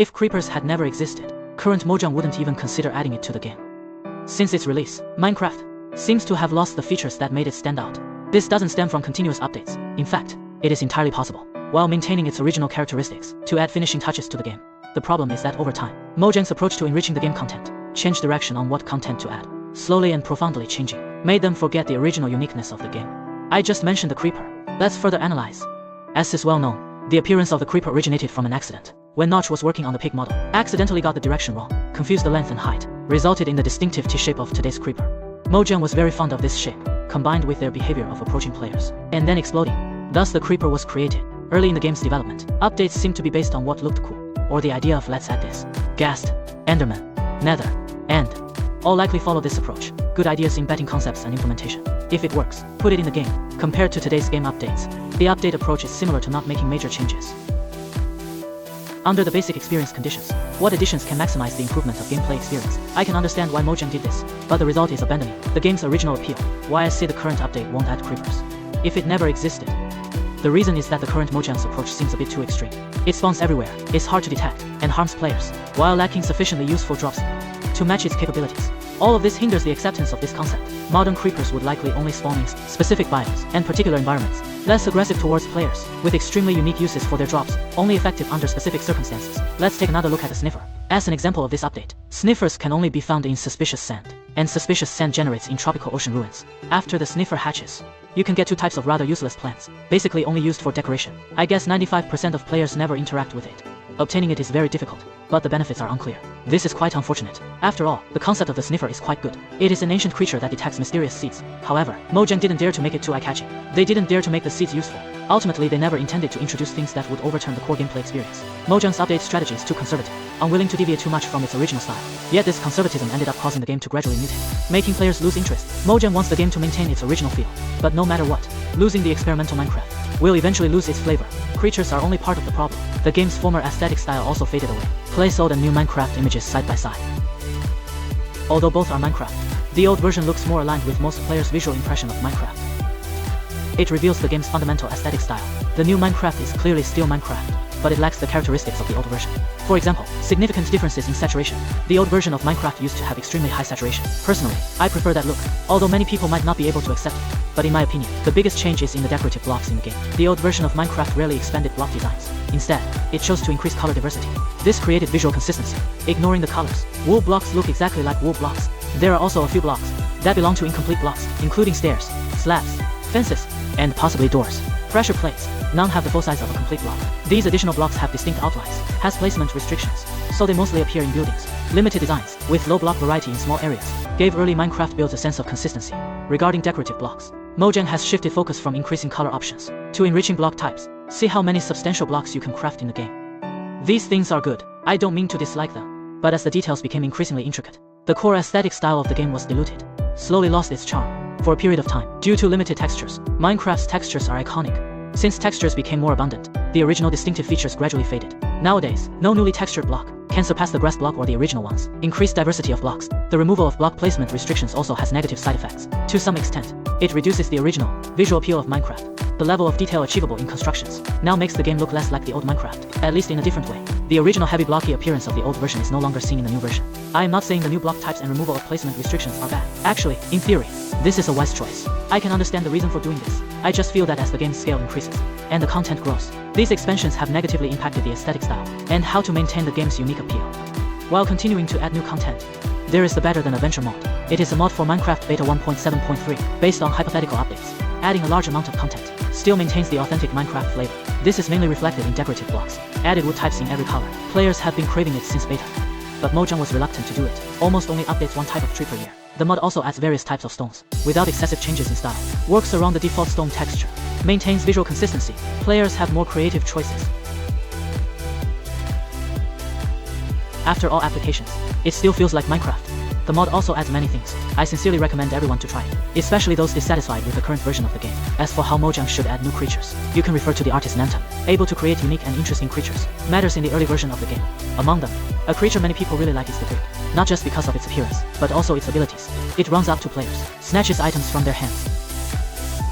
If creepers had never existed, current Mojang wouldn't even consider adding it to the game. Since its release, Minecraft seems to have lost the features that made it stand out. This doesn't stem from continuous updates. In fact, it is entirely possible, while maintaining its original characteristics, to add finishing touches to the game. The problem is that over time, Mojang's approach to enriching the game content changed direction on what content to add, slowly and profoundly changing, made them forget the original uniqueness of the game. I just mentioned the creeper. Let's further analyze. As is well known, the appearance of the creeper originated from an accident. When Notch was working on the pig model, accidentally got the direction wrong, confused the length and height, resulted in the distinctive T-shape of today's creeper. Mojang was very fond of this shape, combined with their behavior of approaching players, and then exploding. Thus the creeper was created. Early in the game's development, updates seemed to be based on what looked cool, or the idea of let's add this. Ghast, Enderman, Nether, End. All likely follow this approach. Good ideas in betting concepts and implementation. If it works, put it in the game. Compared to today's game updates, the update approach is similar to not making major changes. Under the basic experience conditions, what additions can maximize the improvement of gameplay experience? I can understand why Mojang did this, but the result is abandoning the game's original appeal. Why I say the current update won't add creepers. If it never existed. The reason is that the current Mojang's approach seems a bit too extreme. It spawns everywhere, is hard to detect, and harms players, while lacking sufficiently useful drops to match its capabilities. All of this hinders the acceptance of this concept. Modern creepers would likely only spawn in specific biomes and particular environments, less aggressive towards players, with extremely unique uses for their drops, only effective under specific circumstances. Let's take another look at the sniffer. As an example of this update, sniffers can only be found in suspicious sand, and suspicious sand generates in tropical ocean ruins. After the sniffer hatches, you can get two types of rather useless plants, basically only used for decoration. I guess 95% of players never interact with it. Obtaining it is very difficult, but the benefits are unclear. This is quite unfortunate. After all, the concept of the sniffer is quite good. It is an ancient creature that detects mysterious seeds. However, Mojang didn't dare to make it too eye-catching. They didn't dare to make the seeds useful. Ultimately, they never intended to introduce things that would overturn the core gameplay experience. Mojang's update strategy is too conservative, unwilling to deviate too much from its original style. Yet this conservatism ended up causing the game to gradually mutate, making players lose interest. Mojang wants the game to maintain its original feel, but no matter what, losing the experimental Minecraft will eventually lose its flavor. Creatures are only part of the problem. The game's former aesthetic style also faded away. Place old and new Minecraft images side by side. Although both are Minecraft, the old version looks more aligned with most players' visual impression of Minecraft. It reveals the game's fundamental aesthetic style. The new Minecraft is clearly still Minecraft, but it lacks the characteristics of the old version. For example, significant differences in saturation. The old version of Minecraft used to have extremely high saturation. Personally, I prefer that look, although many people might not be able to accept it. But in my opinion, the biggest change is in the decorative blocks in the game. The old version of Minecraft rarely expanded block designs. Instead, it chose to increase color diversity. This created visual consistency, ignoring the colors. Wool blocks look exactly like wool blocks. There are also a few blocks that belong to incomplete blocks, including stairs, slabs, fences, and possibly doors. Pressure plates, none have the full size of a complete block. These additional blocks have distinct outlines, has placement restrictions, so they mostly appear in buildings. Limited designs, with low block variety in small areas, gave early Minecraft builds a sense of consistency. Regarding decorative blocks, Mojang has shifted focus from increasing color options to enriching block types. See how many substantial blocks you can craft in the game. These things are good. I don't mean to dislike them, but as the details became increasingly intricate, the core aesthetic style of the game was diluted, slowly lost its charm. For a period of time, due to limited textures, Minecraft's textures are iconic. Since textures became more abundant, the original distinctive features gradually faded. Nowadays, no newly textured block can surpass the grass block or the original ones. Increased diversity of blocks. The removal of block placement restrictions also has negative side effects. To some extent, it reduces the original visual appeal of Minecraft. The level of detail achievable in constructions now makes the game look less like the old Minecraft, at least in a different way. The original heavy blocky appearance of the old version is no longer seen in the new version. I am not saying the new block types and removal of placement restrictions are bad. Actually, in theory, this is a wise choice. I can understand the reason for doing this. I just feel that as the game's scale increases and the content grows, these expansions have negatively impacted the aesthetic style and how to maintain the game's unique appeal. While continuing to add new content, there is the Better Than Adventure mod. It is a mod for Minecraft Beta 1.7.3, based on hypothetical updates. Adding a large amount of content still maintains the authentic Minecraft flavor. This is mainly reflected in decorative blocks, added wood types in every color. Players have been craving it since beta, but Mojang was reluctant to do it. Almost only updates one type of tree per year. The mod also adds various types of stones, without excessive changes in style. Works around the default stone texture, maintains visual consistency. Players have more creative choices. After all applications, it still feels like Minecraft. The mod also adds many things. I sincerely recommend everyone to try it, especially those dissatisfied with the current version of the game. As for how Mojang should add new creatures, you can refer to the artist Nantam, able to create unique and interesting creatures. Matters in the early version of the game. Among them, a creature many people really like is the Pig. Not just because of its appearance, but also its abilities. It runs up to players, snatches items from their hands,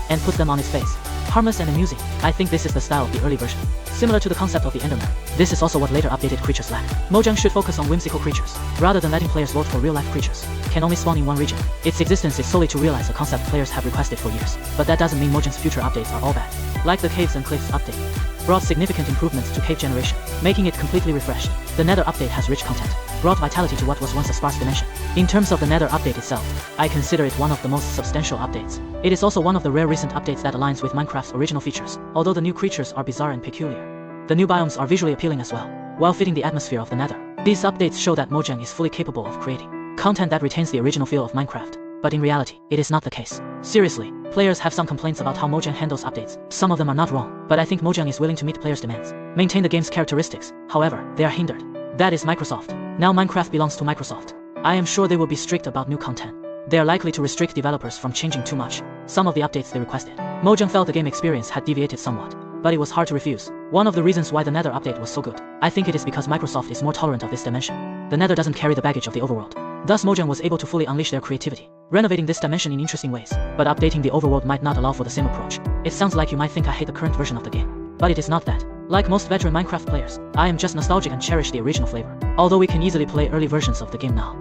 and puts them on its face. Harmless and amusing, I think this is the style of the early version. Similar to the concept of the Enderman, this is also what later updated creatures lack. Mojang should focus on whimsical creatures, rather than letting players vote for real-life creatures. Can only spawn in one region. Its existence is solely to realize a concept players have requested for years. But that doesn't mean Mojang's future updates are all bad. Like the Caves and Cliffs update, brought significant improvements to cave generation, making it completely refreshed. The Nether update has rich content, brought vitality to what was once a sparse dimension. In terms of the Nether update itself, I consider it one of the most substantial updates. It is also one of the rare recent updates that aligns with Minecraft's original features, although the new creatures are bizarre and peculiar. The new biomes are visually appealing as well, while fitting the atmosphere of the Nether. These updates show that Mojang is fully capable of creating content that retains the original feel of Minecraft. But in reality, it is not the case. Seriously, players have some complaints about how Mojang handles updates. Some of them are not wrong, but I think Mojang is willing to meet players' demands, maintain the game's characteristics. However, they are hindered. That is Microsoft. Now Minecraft belongs to Microsoft. I am sure they will be strict about new content. They are likely to restrict developers from changing too much some of the updates they requested. Mojang felt the game experience had deviated somewhat, but it was hard to refuse. One of the reasons why the Nether update was so good, I think it is because Microsoft is more tolerant of this dimension. The Nether doesn't carry the baggage of the overworld. Thus Mojang was able to fully unleash their creativity, renovating this dimension in interesting ways. But updating the overworld might not allow for the same approach. It sounds like you might think I hate the current version of the game, but it is not that. Like most veteran Minecraft players, I am just nostalgic and cherish the original flavor. Although we can easily play early versions of the game now,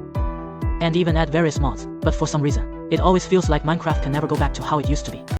and even add various mods, but for some reason, it always feels like Minecraft can never go back to how it used to be.